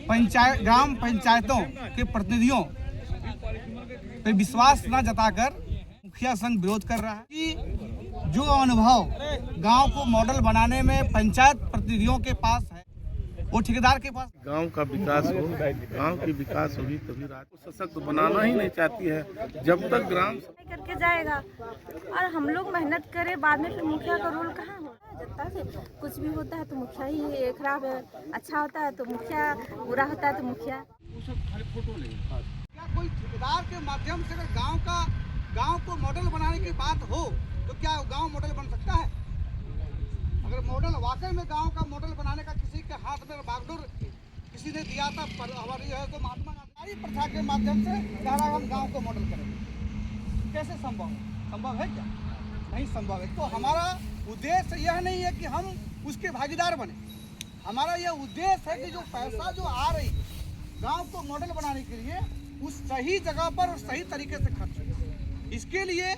ग्राम पंचायतों के प्रतिनिधियों पे विश्वास न जताकर मुखिया संघ विरोध कर रहा है कि जो अनुभव गांव को मॉडल बनाने में पंचायत प्रतिनिधियों के पास है वो ठेकेदार के पास। गांव का विकास हो, गांव की विकास होगी तभी राज्य को सशक्त बनाना ही नहीं चाहती है जब तक ग्राम करके जाएगा और हम लोग मेहनत करें, बाद में फिर मुखिया का रोल कहाँ हो। जनता से कुछ भी होता है तो मुखिया ही खराब है, अच्छा होता है तो मुखिया, बुरा होता है तो मुखिया। क्या कोई ठेकेदार के माध्यम से अगर गांव को मॉडल बनाने की बात हो तो क्या गांव मॉडल बन सकता है? अगर मॉडल वाकई में गांव का मॉडल बनाने का किसी के हाथ में बागडोर किसी ने दिया था पर हमारी है तो महात्मा गांधी प्रथा के माध्यम से कह रहा हम गांव को मॉडल करेंगे, कैसे संभव है क्या? नहीं संभव है। तो हमारा उद्देश्य यह नहीं है कि हम उसके भागीदार बने, हमारा यह उद्देश्य है कि जो पैसा जो आ रही है गांव को मॉडल बनाने के लिए उस सही जगह पर और सही तरीके से खर्च हो। इसके लिए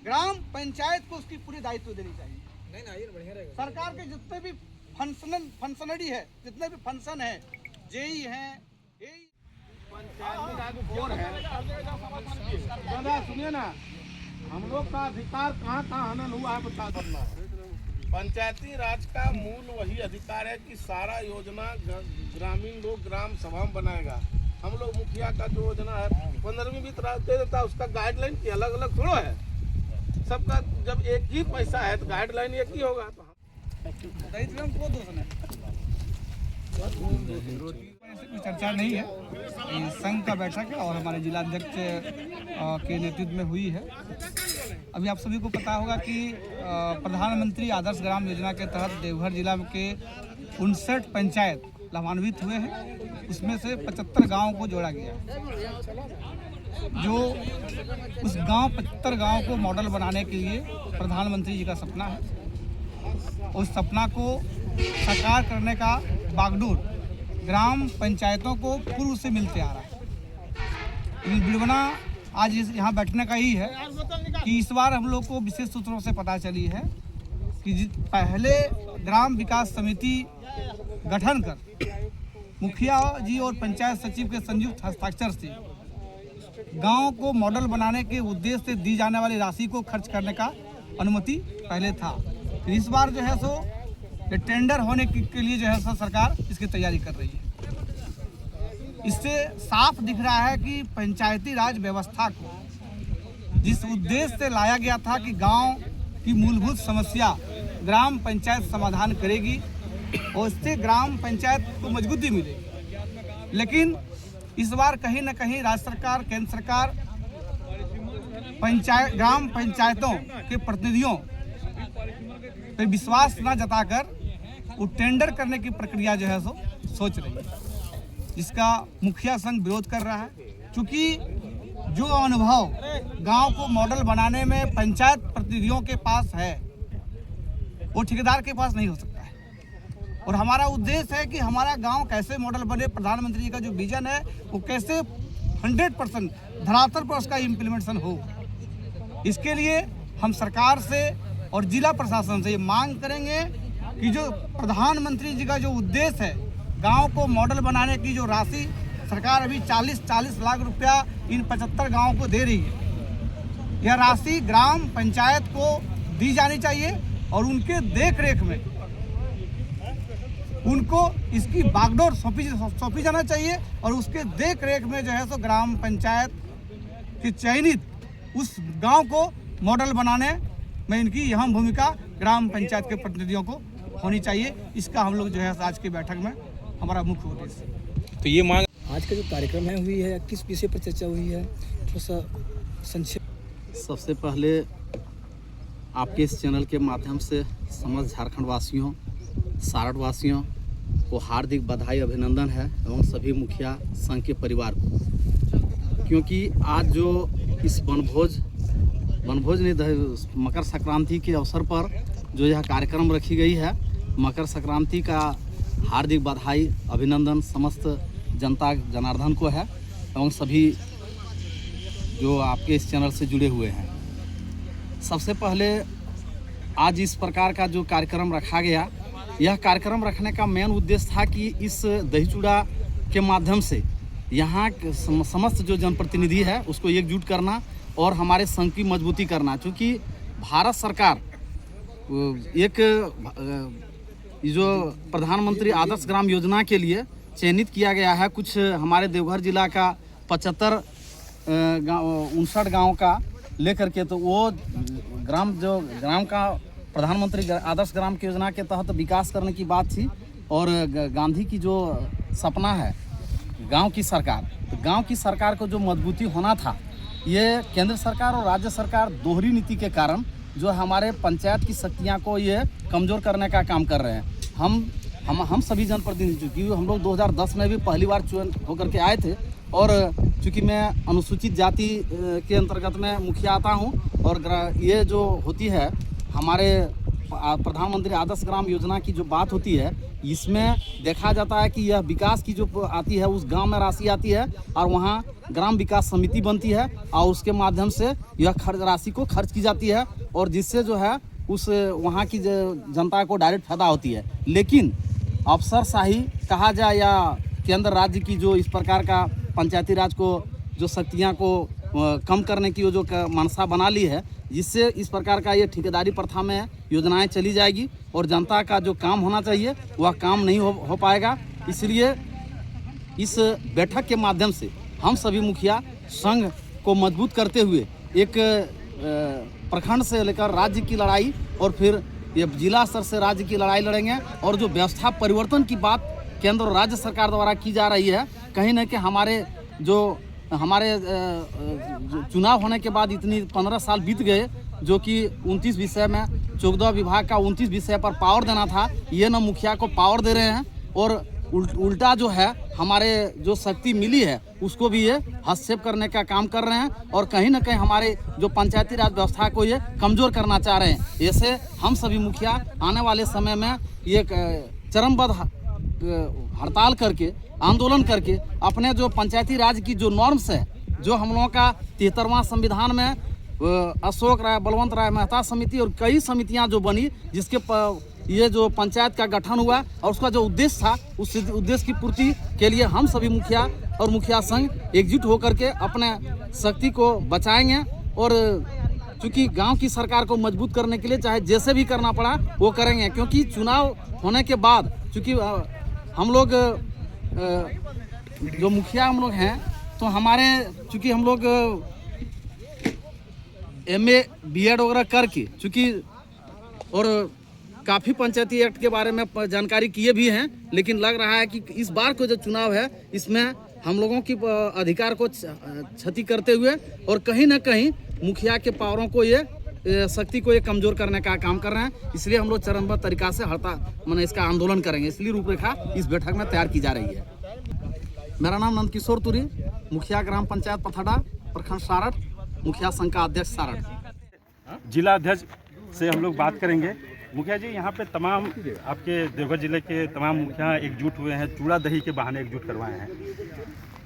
ग्राम पंचायत को उसकी पूरी दायित्व देनी चाहिए। सरकार के जितने भी फंक्शनरी है, जितने भी फंक्शन है, जेई है, सुनिए ना, हम लोग का अधिकार कहाँ हनन हुआ है बता करना। पंचायती राज का मूल वही अधिकार है कि सारा योजना ग्रामीण लोग ग्राम सभा में बनाएगा। हम लोग मुखिया का जो योजना है 15वीं भी दे देता है, उसका गाइडलाइन की अलग अलग थोड़ा है। सबका जब एक ही पैसा है तो गाइडलाइन एक ही होगा। तो कोई चर्चा नहीं है, संघ का बैठक है और हमारे जिलाध्यक्ष के नेतृत्व में हुई है। अभी आप सभी को पता होगा कि प्रधानमंत्री आदर्श ग्राम योजना के तहत देवघर जिला के 59 पंचायत लाभान्वित हुए हैं, उसमें से 75 गाँव को जोड़ा गया। जो उस 75 गाँव को मॉडल बनाने के लिए प्रधानमंत्री जी का सपना है, उस सपना को साकार करने का बागडोर ग्राम पंचायतों को पूर्व से मिलते आ रहा है। विडंबना आज यहाँ बैठने का ही है कि इस बार हम लोग को विशेष सूत्रों से पता चली है कि पहले ग्राम विकास समिति गठन कर मुखिया जी और पंचायत सचिव के संयुक्त हस्ताक्षर से गांव को मॉडल बनाने के उद्देश्य से दी जाने वाली राशि को खर्च करने का अनुमति पहले था। इस बार जो है सो टेंडर होने के लिए जो है सो सरकार इसकी तैयारी कर रही है। इससे साफ दिख रहा है कि पंचायती राज व्यवस्था को जिस उद्देश्य से लाया गया था कि गांव की मूलभूत समस्या ग्राम पंचायत समाधान करेगी और इससे ग्राम पंचायत को मजबूती मिलेगी, लेकिन इस बार कहीं न कहीं राज्य सरकार, केंद्र सरकार ग्राम पंचायतों के प्रतिनिधियों पे विश्वास न जताकर वो टेंडर करने की प्रक्रिया जो है सो सोच रही है, जिसका मुखिया संघ विरोध कर रहा है। क्योंकि जो अनुभव गांव को मॉडल बनाने में पंचायत प्रतिनिधियों के पास है वो ठेकेदार के पास नहीं हो सकता है। और हमारा उद्देश्य है कि हमारा गांव कैसे मॉडल बने, प्रधानमंत्री जी का जो विजन है वो कैसे 100% धरातल पर उसका इम्प्लीमेंटेशन हो। इसके लिए हम सरकार से और जिला प्रशासन से ये मांग करेंगे कि जो प्रधानमंत्री जी का जो उद्देश्य है गांव को मॉडल बनाने की जो राशि सरकार अभी 40 लाख रुपया इन 75 गाँव को दे रही है, यह राशि ग्राम पंचायत को दी जानी चाहिए और उनके देख रेख में उनको इसकी बागडोर सौंपी जाना चाहिए और उसके देख रेख में जो है सो ग्राम पंचायत की चयनित उस गांव को मॉडल बनाने में इनकी अहम भूमिका ग्राम पंचायत के प्रतिनिधियों को होनी चाहिए। इसका हम लोग जो है आज की बैठक में हमारा मुख्य उद्देश्य। तो ये मांग आज का जो कार्यक्रम है हुई है, किस विषय पर चर्चा हुई है, थोड़ा सा संक्षेप। सबसे पहले आपके इस चैनल के माध्यम से समस्त झारखंड वासियों, सारण वासियों को हार्दिक बधाई, अभिनंदन है एवं सभी मुखिया संघ के परिवार को, क्योंकि आज जो इस वनभोज मकर संक्रांति के अवसर पर जो यह कार्यक्रम रखी गई है, मकर संक्रांति का हार्दिक बधाई, अभिनंदन समस्त जनता जनार्दन को है एवं सभी जो आपके इस चैनल से जुड़े हुए हैं। सबसे पहले आज इस प्रकार का जो कार्यक्रम रखा गया, यह कार्यक्रम रखने का मेन उद्देश्य था कि इस दही चूड़ा के माध्यम से यहाँ के समस्त जो जनप्रतिनिधि है उसको एकजुट करना और हमारे संघ की मजबूती करना। क्योंकि भारत सरकार एक जो प्रधानमंत्री आदर्श ग्राम योजना के लिए चयनित किया गया है, कुछ हमारे देवघर जिला का 59 गाँव का लेकर के, तो वो ग्राम का प्रधानमंत्री आदर्श ग्राम की योजना के तहत विकास करने की बात थी। और गांधी की जो सपना है गांव की सरकार, तो गांव की सरकार को जो मजबूती होना था, ये केंद्र सरकार और राज्य सरकार दोहरी नीति के कारण जो हमारे पंचायत की शक्तियां को ये कमज़ोर करने का काम कर रहे हैं। हम सभी जनप्रतिनिधि, क्योंकि हम लोग 2010 में भी पहली बार चुन होकर के आए थे, और चूँकि मैं अनुसूचित जाति के अंतर्गत में मुखिया आता हूँ, और ये जो होती है हमारे प्रधानमंत्री आदर्श ग्राम योजना की जो बात होती है, इसमें देखा जाता है कि यह विकास की जो आती है उस गांव में राशि आती है और वहां ग्राम विकास समिति बनती है और उसके माध्यम से यह राशि को खर्च की जाती है, और जिससे जो है उस वहां की जनता को डायरेक्ट फायदा होती है। लेकिन अफसरशाही कहा जाए या केंद्र राज्य की जो इस प्रकार का पंचायती राज को जो शक्तियाँ को कम करने की जो मनसा बना ली है, जिससे इस प्रकार का ये ठेकेदारी प्रथा में योजनाएं चली जाएगी और जनता का जो काम होना चाहिए वह काम नहीं हो पाएगा। इसलिए इस बैठक के माध्यम से हम सभी मुखिया संघ को मजबूत करते हुए एक प्रखंड से लेकर राज्य की लड़ाई और फिर ये जिला स्तर से राज्य की लड़ाई लड़ेंगे। और जो व्यवस्था परिवर्तन की बात केंद्र और राज्य सरकार द्वारा की जा रही है, कहीं न कहीं हमारे चुनाव होने के बाद इतनी 15 साल बीत गए, जो कि 29 विषय में 14 विभाग का 29 विषय पर पावर देना था, ये न मुखिया को पावर दे रहे हैं, और उल्टा जो है हमारे जो शक्ति मिली है उसको भी ये हस्तक्षेप करने का काम कर रहे हैं, और कहीं ना कहीं हमारे जो पंचायती राज व्यवस्था को ये कमज़ोर करना चाह रहे हैं। ऐसे हम सभी मुखिया आने वाले समय में ये चरमबद्ध हड़ताल करके, आंदोलन करके अपने जो पंचायती राज की जो नॉर्म्स है, जो हम लोगों का 73वां संविधान में अशोक राय, बलवंत राय मेहता समिति और कई समितियां जो बनी, जिसके ये जो पंचायत का गठन हुआ और उसका जो उद्देश्य था, उस उद्देश्य की पूर्ति के लिए हम सभी मुखिया और मुखिया संघ एकजुट होकर के अपने शक्ति को बचाएंगे। और चूँकि गांव की सरकार को मजबूत करने के लिए चाहे जैसे भी करना पड़ा वो करेंगे, क्योंकि चुनाव होने के बाद चूँकि हम लोग जो मुखिया हम लोग हैं, तो हमारे चूँकि हम लोग MA BEd वगैरह करके चूँकि और काफ़ी पंचायती एक्ट के बारे में जानकारी किए भी हैं, लेकिन लग रहा है कि इस बार को जो चुनाव है इसमें हम लोगों की अधिकार को क्षति करते हुए और कहीं ना कहीं मुखिया के पावरों को ये शक्ति को ये कमज़ोर करने का काम कर रहे हैं। इसलिए हम लोग चरणबद्ध तरीका से हड़ताल इसका आंदोलन करेंगे। इसलिए रूपरेखा इस बैठक में तैयार की जा रही है। मेरा नाम नंदकिशोर तुरी, मुखिया ग्राम पंचायत पथड़ा, प्रखंड सारठ, मुखिया संघ का अध्यक्ष सारठ। जिला अध्यक्ष से हम लोग बात करेंगे। मुखिया जी, यहाँ पे तमाम आपके देवघर जिले के तमाम मुखिया एकजुट हुए हैं, चूड़ा दही के बहाने एकजुट करवाए हैं।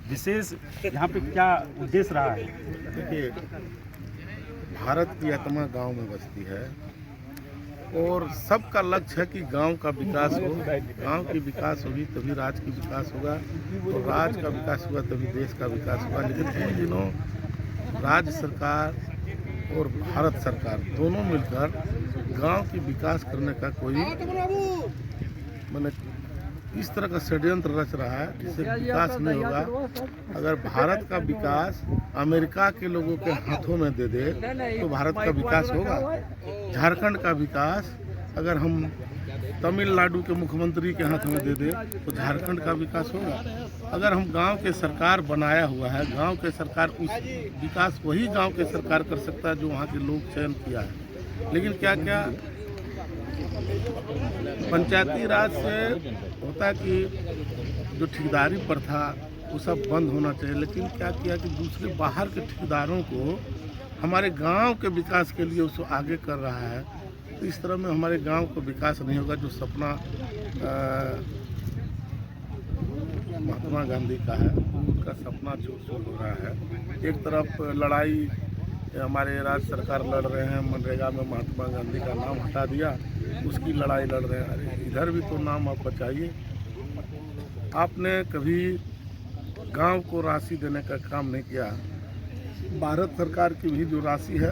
विशेष यहाँ पे क्या उद्देश्य रहा है? देखिए, भारत की आत्मा गांव में बसती है और सबका लक्ष्य है कि गांव का विकास हो। गांव की विकास होगी तभी राज्य की विकास होगा, और राज्य का विकास होगा तभी देश का विकास होगा। लेकिन इन दिनों राज्य सरकार और भारत सरकार दोनों मिलकर गांव की विकास करने का कोई इस तरह का षड्यंत्र रच रहा है जिससे विकास नहीं होगा। अगर भारत का विकास अमेरिका के लोगों के हाथों में दे दे तो भारत का विकास होगा। झारखंड का विकास अगर हम तमिलनाडु के मुख्यमंत्री के हाथ में दे दे तो झारखंड का विकास होगा। अगर हम गांव के सरकार बनाया हुआ है, गांव के सरकार, उस विकास वही गांव के सरकार कर सकता है जो वहाँ के लोग चयन किया है। लेकिन क्या क्या पंचायती राज से होता है कि जो ठेकेदारी प्रथा वो सब बंद होना चाहिए। लेकिन क्या किया कि दूसरे बाहर के ठेकेदारों को हमारे गांव के विकास के लिए उसको आगे कर रहा है। तो इस तरह में हमारे गांव को विकास नहीं होगा। जो सपना महात्मा गांधी का है, उनका सपना चूर हो रहा है। एक तरफ लड़ाई हमारे राज्य सरकार लड़ रहे हैं, मनरेगा में महात्मा गांधी का नाम हटा दिया, उसकी लड़ाई लड़ रहे हैं। अरे इधर भी तो नाम आप बचाइए। आपने कभी गांव को राशि देने का काम नहीं किया। भारत सरकार की भी जो राशि है,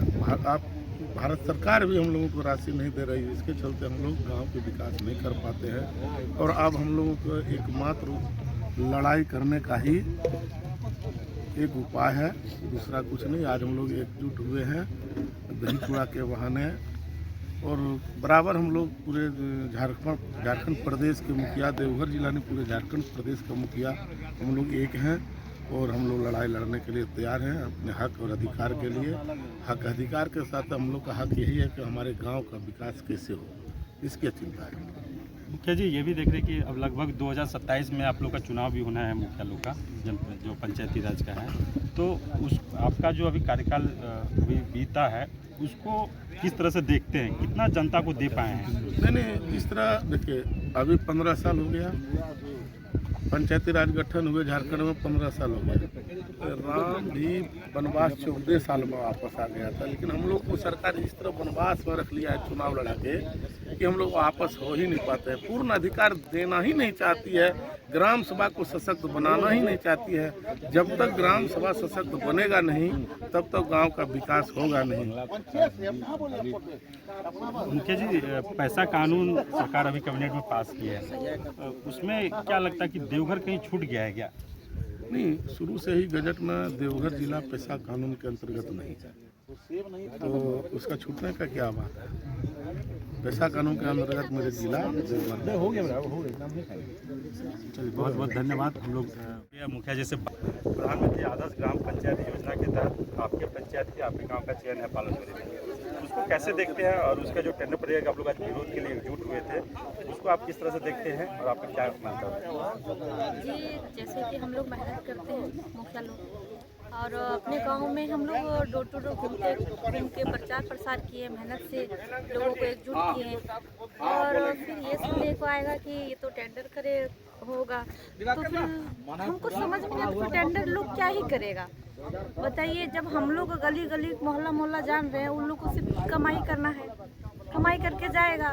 भारत सरकार भी हम लोगों को राशि नहीं दे रही है। इसके चलते हम लोग गांव के विकास नहीं कर पाते हैं। और अब हम लोगों को एकमात्र लड़ाई करने का ही एक उपाय है, दूसरा कुछ नहीं। आज हम लोग एकजुट हुए हैं दही चूड़ा के बहाने, और बराबर हम लोग पूरे झारखंड प्रदेश के मुखिया, देवघर जिला ने पूरे झारखंड प्रदेश का मुखिया, हम लोग एक हैं और हम लोग लड़ाई लड़ने के लिए तैयार हैं अपने हक और अधिकार के लिए। हक अधिकार के साथ हम लोग का हक यही है कि हमारे गांव का विकास कैसे हो, इसकी चिंता है। मुखिया जी, ये भी देख रहे कि अब लगभग 2027 में आप लोग का चुनाव भी होना है, मुखिया लोग का जो पंचायती राज का है, तो उस आपका जो अभी कार्यकाल अभी बीता है उसको किस तरह से देखते हैं, कितना जनता को दे पाए हैं? नहीं, इस तरह देखिए, अभी 15 साल हो गया पंचायती राज गठन हुए झारखंड में, 15 साल हो गया। राम भी वनवास 14 साल में वापस आ गया था, लेकिन हम लोग को सरकार इस तरह वनवास में रख लिया है चुनाव लड़ा के कि हम लोग वापस हो ही नहीं पाते हैं। पूर्ण अधिकार देना ही नहीं चाहती है, ग्राम सभा को सशक्त बनाना ही नहीं चाहती है। जब तक ग्राम सभा सशक्त बनेगा नहीं, तब तक गांव का विकास होगा नहीं। मुखिया जी, पैसा कानून सरकार अभी कैबिनेट में पास किया है, उसमें क्या लगता है कि देवघर कहीं छूट गया है क्या? नहीं, शुरू से ही गजट में देवघर जिला पैसा कानून के अंतर्गत नहीं है, तो उसका छूटने का क्या बात है। पैसा कानून के अंतर्गत मेरे जिला देवघर हो गया। चलिए, बहुत बहुत धन्यवाद। हम लोग मुखिया जी से प्रधानमंत्री आदर्श ग्राम पंचायत योजना के तहत आपके पंचायत के आपके गांव का चयन है पालनपुरी में, उसको कैसे देखते हैं और उसका जो टेंडर प्रक्रिया आप लोग आज विरोध के लिए एकजुट हुए थे, उसको आप किस तरह से देखते हैं और आपका क्या मानता है? जी, जैसे कि हम लोग मेहनत करते हैं मुखिया लोग, और अपने गांव में हम लोग डोर टू डोर घूम के प्रचार प्रसार किए, मेहनत से लोगों को एकजुट किए, और फिर ये सुनने को आएगा कि ये तो टेंडर करे होगा, तो फिर हमको समझ में नहीं आता तो टेंडर लोग क्या ही करेगा बताइए। जब हम लोग गली गली मोहल्ला मोहल्ला जान रहे हैं, उन लोग को सिर्फ कमाई करना है, कमाई करके जाएगा,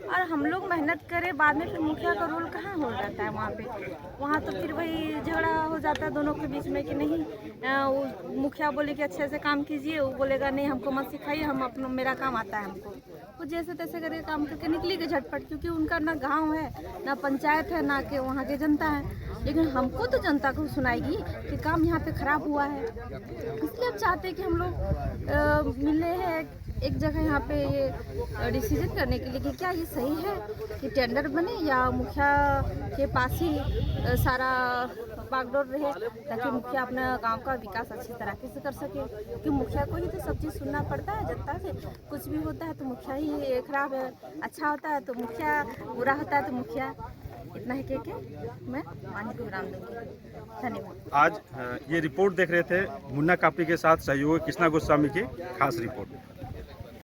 और हम लोग मेहनत करें, बाद में फिर मुखिया का रोल कहाँ हो जाता है वहाँ तो फिर वही झगड़ा हो जाता है दोनों के बीच में कि नहीं, वो मुखिया बोले कि अच्छे से काम कीजिए, वो बोलेगा नहीं हमको मत सिखाइए, हम अपना मेरा काम आता है हमको, वो जैसे तैसे करके काम करके निकली गई झटपट, क्योंकि उनका ना गांव है ना पंचायत है ना कि वहाँ की जनता है। लेकिन हमको तो जनता को सुनाएगी कि काम यहाँ पे खराब हुआ है, इसलिए हम चाहते हैं कि हम लोग मिले हैं एक जगह यहाँ पे ये डिसीजन करने के लिए कि क्या ये सही है कि टेंडर बने या मुखिया के पास ही सारा बागडोर रहे, ताकि मुखिया अपना गांव का विकास अच्छी तरीके से कर सके। क्योंकि मुखिया को ही तो सब चीज़ सुनना पड़ता है जनता से, कुछ भी होता है तो मुखिया ही खराब है, अच्छा होता है तो मुखिया, बुरा होता है तो मुखिया। इतना ही कह के मैं वाणी को विराम दूंगी। धन्यवाद। आज ये रिपोर्ट देख रहे थे मुन्ना कापड़ी के साथ सहयोगी कृष्णा गोस्वामी की खास रिपोर्ट।